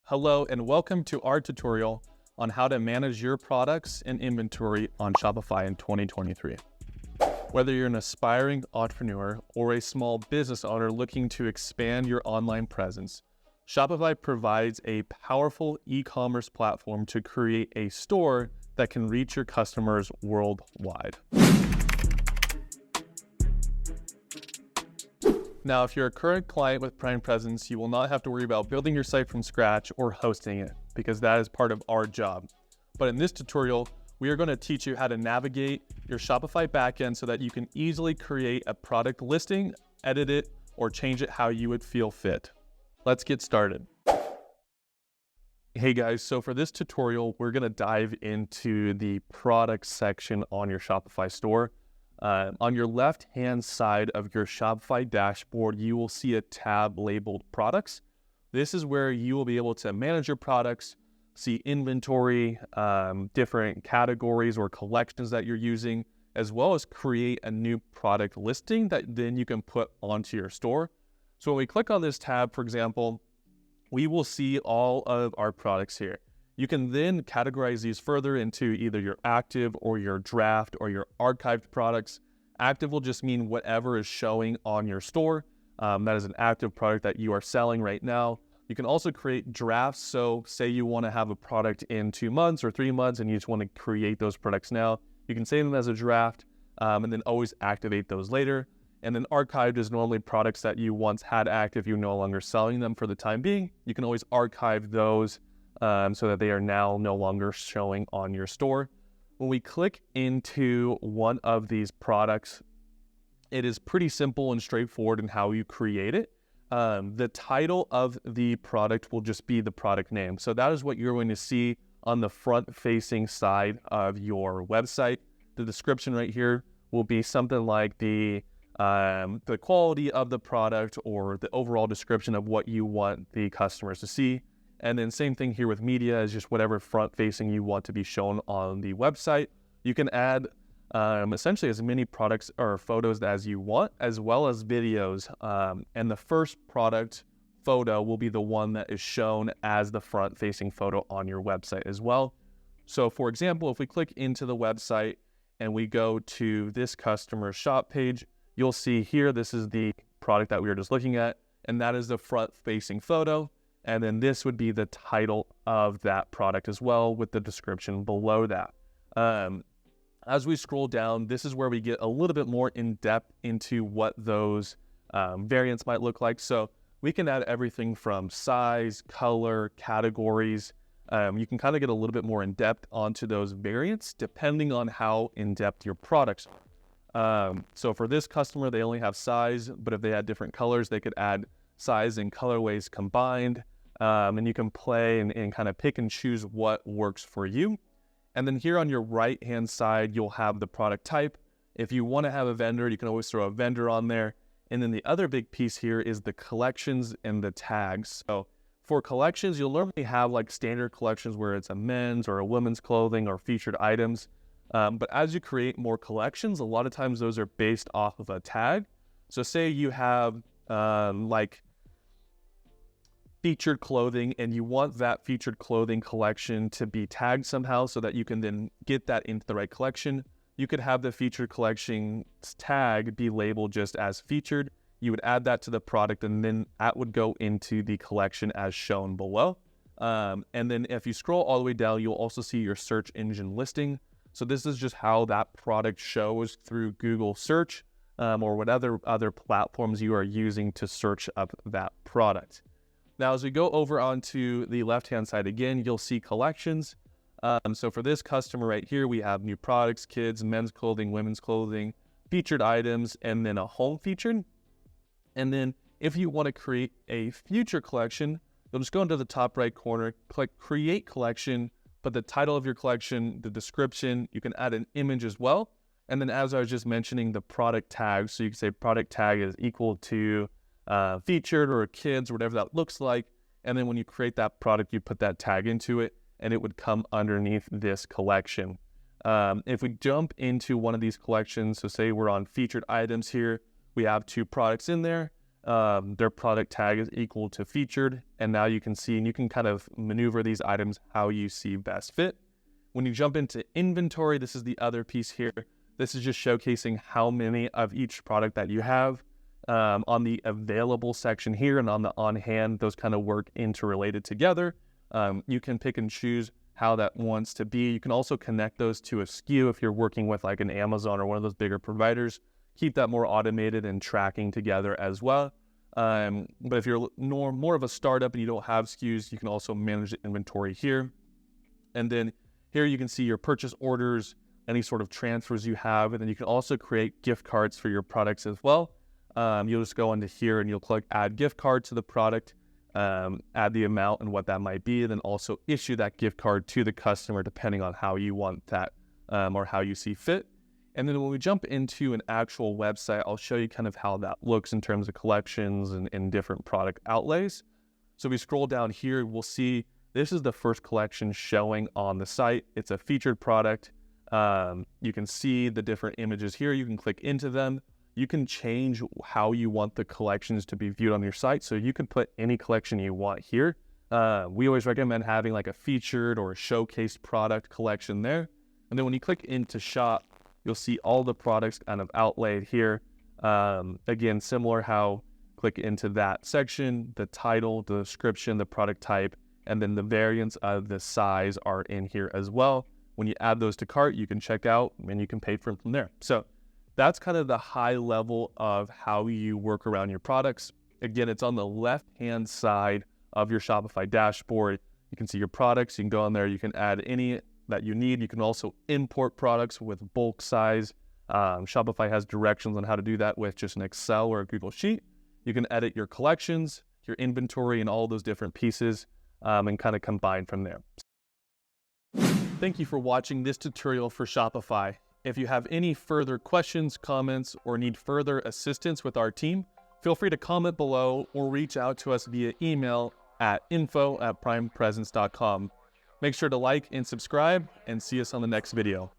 Hello and welcome to our tutorial on how to manage your products and inventory on Shopify in 2023. Whether you're an aspiring entrepreneur or a small business owner looking to expand your online presence, Shopify provides a powerful e-commerce platform to create a store that can reach your customers worldwide. Now, if you're a current client with Prime Presence, you will not have to worry about building your site from scratch or hosting it, because that is part of our job. But in this tutorial, we are going to teach you how to navigate your Shopify backend so that you can easily create a product listing, edit it, or change it how you would feel fit. Let's get started. Hey guys, so for this tutorial, we're going to dive into the product section on your Shopify store. On your left-hand side of your Shopify dashboard, you will see a tab labeled Products. This is where you will be able to manage your products, see inventory, different categories or collections that you're using, as well as create a new product listing that then you can put onto your store. So when we click on this tab, for example, we will see all of our products here. You can then categorize these further into either your active or your draft or your archived products. Active will just mean whatever is showing on your store. That is an active product that you are selling right now. You can also create drafts. So say you want to have a product in 2 months or 3 months and you just want to create those products now. You can save them as a draft and then always activate those later. And then archived is normally products that you once had active, you're no longer selling them for the time being. You can always archive those so that they are now no longer showing on your store. When we click into one of these products, it is pretty simple and straightforward in how you create it. The title of the product will just be the product name. So that is what you're going to see on the front-facing side of your website. The description right here will be something like the quality of the product or the overall description of what you want the customers to see. And then same thing here with media is just whatever front-facing you want to be shown on the website. You can add essentially as many products or photos as you want, as well as videos. And the first product photo will be the one that is shown as the front-facing photo on your website as well. So for example, if we click into the website and we go to this customer shop page, you'll see here, this is the product that we were just looking at, and that is the front-facing photo. And then this would be the title of that product as well with the description below that. As we scroll down, this is where we get a little bit more in depth into what those variants might look like. So we can add everything from size, color, categories. You can kind of get a little bit more in depth onto those variants depending on how in depth your products are. So for this customer, they only have size, but if they had different colors, they could add size and colorways combined. And you can play and kind of pick and choose what works for you. And then here on your right-hand side, you'll have the product type. If you want to have a vendor, you can always throw a vendor on there. And then the other big piece here is the collections and the tags. So for collections, you'll normally have like standard collections where it's a men's or a women's clothing or featured items. But as you create more collections, a lot of times those are based off of a tag. So say you have like featured clothing and you want that featured clothing collection to be tagged somehow so that you can then get that into the right collection. You could have the featured collection tag be labeled just as featured. You would add that to the product and then that would go into the collection as shown below. And then if you scroll all the way down, you'll also see your search engine listing. So this is just how that product shows through Google search or whatever other platforms you are using to search up that product. Now, as we go over onto the left-hand side again, you'll see collections. So for this customer right here, we have new products, kids, men's clothing, women's clothing, featured items, and then a home featured. And then if you want to create a future collection, you'll just go into the top right corner, click Create Collection, put the title of your collection, the description. You can add an image as well. And then as I was just mentioning, the product tag. So you can say product tag is equal to featured or kids or whatever that looks like. And then when you create that product, you put that tag into it and it would come underneath this collection. If we jump into one of these collections, so say we're on featured items here, we have 2 products in there. their product tag is equal to featured. And now you can see, and you can kind of maneuver these items how you see best fit. When you jump into inventory, this is the other piece here. This is just showcasing how many of each product that you have. On the available section here and on the on hand, those kind of work interrelated together. You can pick and choose how that wants to be. You can also connect those to a SKU if you're working with like an Amazon or one of those bigger providers. Keep that more automated and tracking together as well. But if you're more of a startup and you don't have SKUs, you can also manage the inventory here. And then here you can see your purchase orders, any sort of transfers you have, and then you can also create gift cards for your products as well. You'll just go into here and you'll click add gift card to the product, add the amount and what that might be, and then also issue that gift card to the customer depending on how you want that or how you see fit. And then when we jump into an actual website, I'll show you kind of how that looks in terms of collections and different product outlays. So we scroll down here, we'll see this is the first collection showing on the site. It's a featured product. You can see the different images here. You can click into them. You can change how you want the collections to be viewed on your site. So you can put any collection you want here. We always recommend having like a featured or a showcased product collection there. And then when you click into shop, you'll see all the products kind of outlaid here. Again, similar how click into that section, the title, the description, the product type, and then the variants of the size are in here as well. When you add those to cart, you can check out and you can pay for them from there. So that's kind of the high level of how you work around your products. Again, it's on the left-hand side of your Shopify dashboard. You can see your products. You can go on there. You can add any that you need. You can also import products with bulk size. Shopify has directions on how to do that with just an Excel or a Google Sheet. You can edit your collections, your inventory, and all those different pieces and kind of combine from there. Thank you for watching this tutorial for Shopify. If you have any further questions, comments, or need further assistance with our team, feel free to comment below or reach out to us via email at info@primepresence.com. Make sure to like and subscribe and see us on the next video.